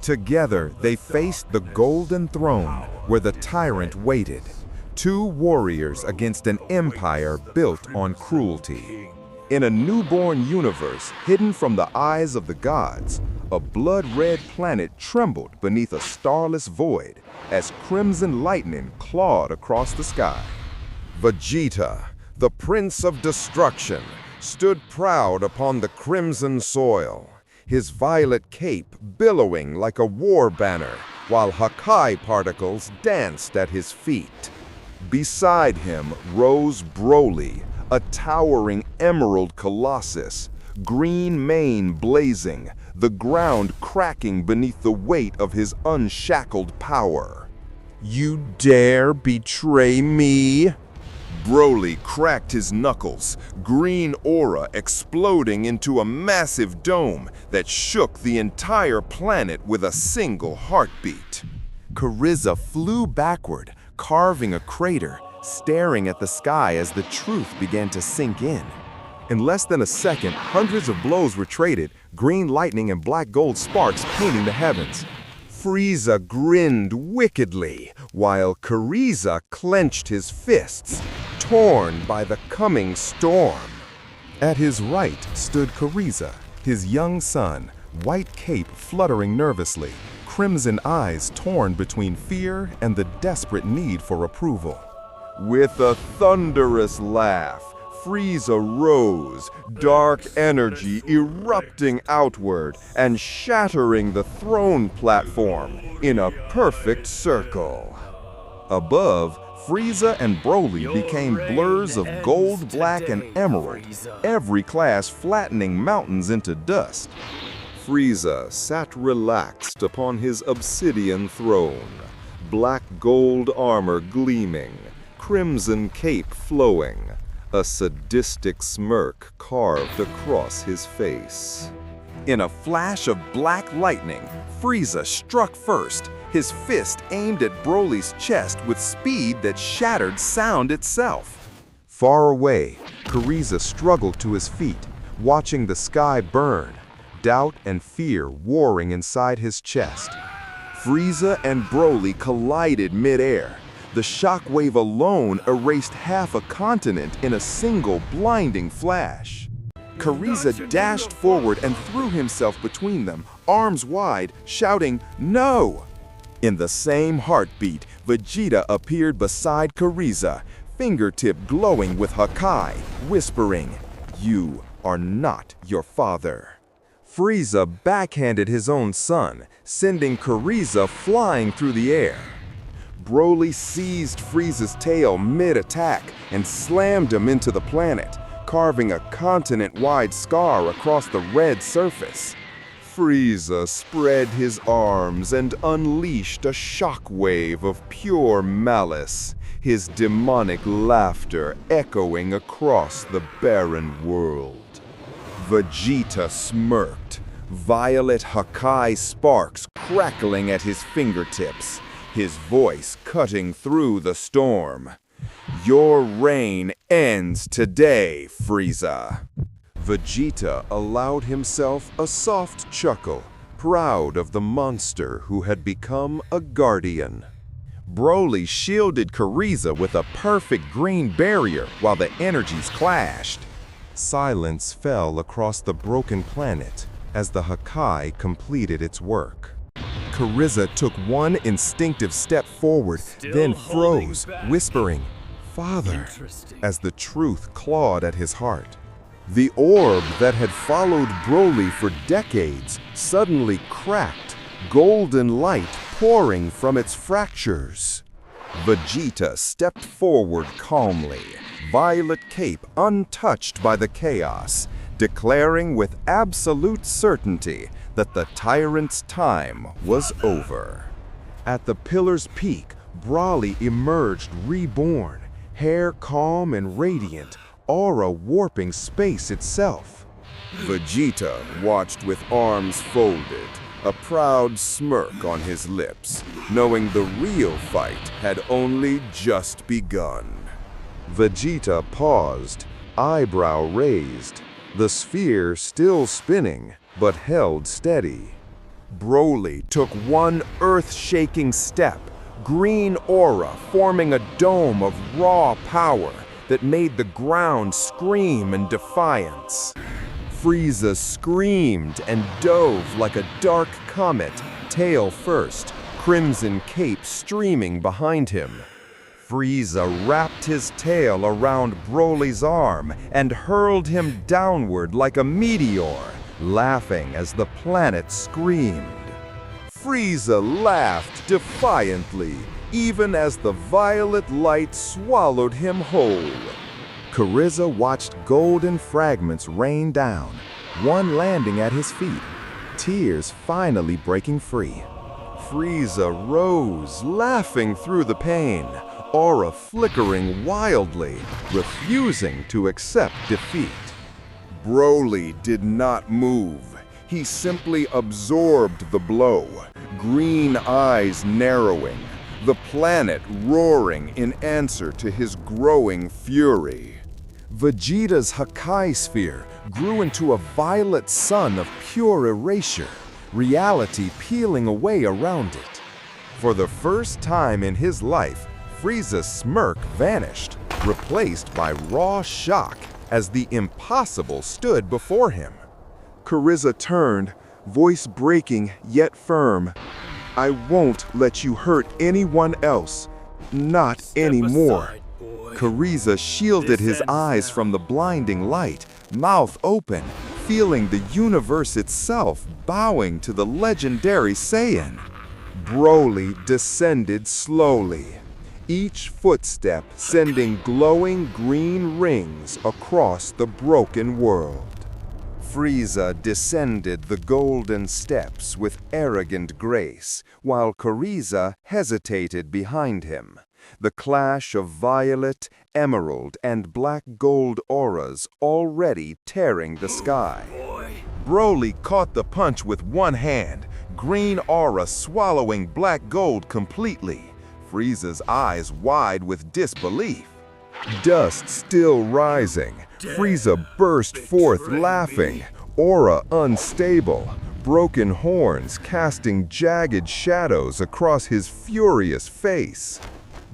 Together, they faced the Golden Throne, where the tyrant waited. Two warriors against an empire built on cruelty. In a newborn universe hidden from the eyes of the gods, a blood-red planet trembled beneath a starless void as crimson lightning clawed across the sky. Vegeta, the Prince of Destruction, stood proud upon the crimson soil, his violet cape billowing like a war banner, while Hakai particles danced at his feet. Beside him rose Broly, a towering emerald colossus, green mane blazing, the ground cracking beneath the weight of his unshackled power. "You dare betray me?" Broly cracked his knuckles, green aura exploding into a massive dome that shook the entire planet with a single heartbeat. Kariza flew backward, carving a crater, staring at the sky as the truth began to sink in. In less than a second, hundreds of blows were traded, green lightning and black gold sparks painting the heavens. Frieza grinned wickedly, while Kariza clenched his fists, torn by the coming storm. At his right stood Kariza, his young son, white cape fluttering nervously, crimson eyes torn between fear and the desperate need for approval. With a thunderous laugh, Frieza rose, dark energy erupting outward and shattering the throne platform in a perfect circle. Above, Frieza and Broly became blurs of gold, black, and emerald, every class flattening mountains into dust. Frieza sat relaxed upon his obsidian throne, black gold armor gleaming, crimson cape flowing, a sadistic smirk carved across his face. In a flash of black lightning, Frieza struck first, his fist aimed at Broly's chest with speed that shattered sound itself. Far away, Kariza struggled to his feet, watching the sky burn, doubt and fear warring inside his chest. Frieza and Broly collided mid-air. The shockwave alone erased half a continent in a single blinding flash. Kariza dashed forward and threw himself between them, arms wide, shouting, "No!" In the same heartbeat, Vegeta appeared beside Kariza, fingertip glowing with Hakai, whispering, "You are not your father." Frieza backhanded his own son, sending Kariza flying through the air. Broly seized Frieza's tail mid-attack and slammed him into the planet, carving a continent-wide scar across the red surface. Frieza spread his arms and unleashed a shockwave of pure malice, his demonic laughter echoing across the barren world. Vegeta smirked, violet Hakai sparks crackling at his fingertips, his voice cutting through the storm. "Your reign ends today, Frieza." Vegeta allowed himself a soft chuckle, proud of the monster who had become a guardian. Broly shielded Kariza with a perfect green barrier while the energies clashed. Silence fell across the broken planet as the Hakai completed its work. Kariza took one instinctive step forward, then froze, whispering, "Father," as the truth clawed at his heart. The orb that had followed Broly for decades suddenly cracked, golden light pouring from its fractures. Vegeta stepped forward calmly, violet cape untouched by the chaos, declaring with absolute certainty that the tyrant's time was over. At the pillar's peak, Broly emerged reborn, hair calm and radiant, aura warping space itself. Vegeta watched with arms folded, a proud smirk on his lips, knowing the real fight had only just begun. Vegeta paused, eyebrow raised, the sphere still spinning, but held steady. Broly took one earth-shaking step, green aura forming a dome of raw power that made the ground scream in defiance. Frieza screamed and dove like a dark comet, tail first, crimson cape streaming behind him. Frieza wrapped his tail around Broly's arm and hurled him downward like a meteor, laughing as the planet screamed. Frieza laughed defiantly, even as the violet light swallowed him whole. Kariza watched golden fragments rain down, one landing at his feet, tears finally breaking free. Frieza rose, laughing through the pain, aura flickering wildly, refusing to accept defeat. Broly did not move. He simply absorbed the blow, green eyes narrowing, the planet roaring in answer to his growing fury. Vegeta's Hakai sphere grew into a violet sun of pure erasure, reality peeling away around it. For the first time in his life, Frieza's smirk vanished, replaced by raw shock as the impossible stood before him. Kariza turned, voice breaking yet firm. "I won't let you hurt anyone else. Not anymore." Kariza shielded his eyes from the blinding light, mouth open, feeling the universe itself bowing to the legendary Saiyan. Broly descended slowly, each footstep sending glowing green rings across the broken world. Frieza descended the golden steps with arrogant grace, while Kariza hesitated behind him, the clash of violet, emerald, and black gold auras already tearing the sky. Broly caught the punch with one hand, green aura swallowing black gold completely, Frieza's eyes wide with disbelief. Dust still rising, Frieza burst forth laughing, aura unstable, broken horns casting jagged shadows across his furious face.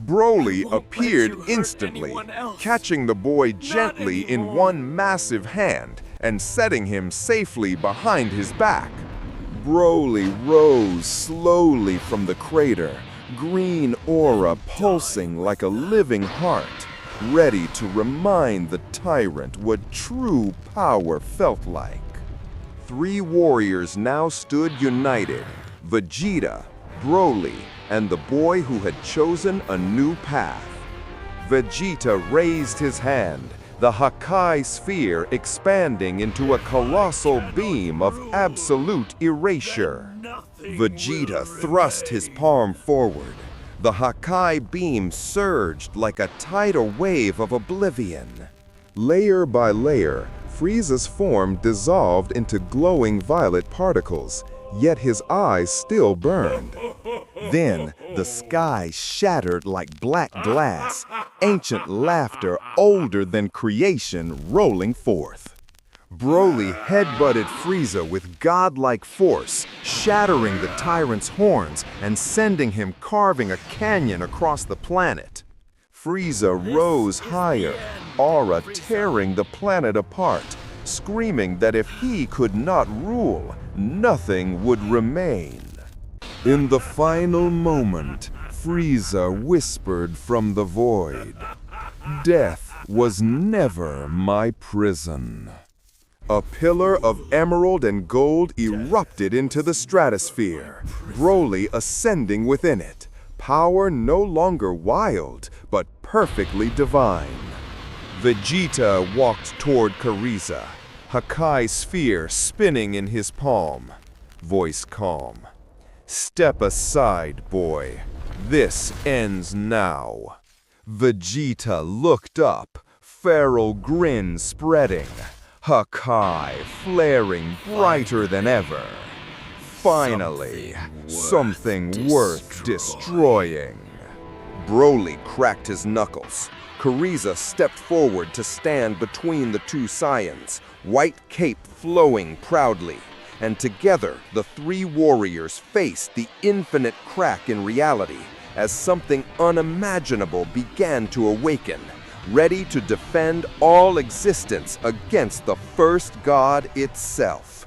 Broly appeared instantly, catching the boy gently in one massive hand and setting him safely behind his back. Broly rose slowly from the crater, green aura pulsing like a living heart, ready to remind the tyrant what true power felt like. Three warriors now stood united: Vegeta, Broly, and the boy who had chosen a new path. Vegeta raised his hand, the Hakai sphere expanding into a colossal beam of absolute erasure. Vegeta thrust his palm forward. The Hakai beam surged like a tidal wave of oblivion. Layer by layer, Frieza's form dissolved into glowing violet particles, yet his eyes still burned. Then, the sky shattered like black glass, ancient laughter older than creation rolling forth. Broly headbutted Frieza with godlike force, shattering the tyrant's horns and sending him carving a canyon across the planet. Frieza rose higher, aura tearing the planet apart, screaming that if he could not rule, nothing would remain. In the final moment, Frieza whispered from the void, "Death was never my prison." A pillar of emerald and gold erupted into the stratosphere, Broly ascending within it, power no longer wild, but perfectly divine. Vegeta walked toward Kariza, Hakai sphere spinning in his palm, voice calm. "Step aside, boy. This ends now." Vegeta looked up, feral grin spreading, Hakai flaring brighter than ever. Finally, something worth destroying. Broly cracked his knuckles. Kariza stepped forward to stand between the two Saiyans, white cape flowing proudly, and together the three warriors faced the infinite crack in reality as something unimaginable began to awaken, ready to defend all existence against the first god itself.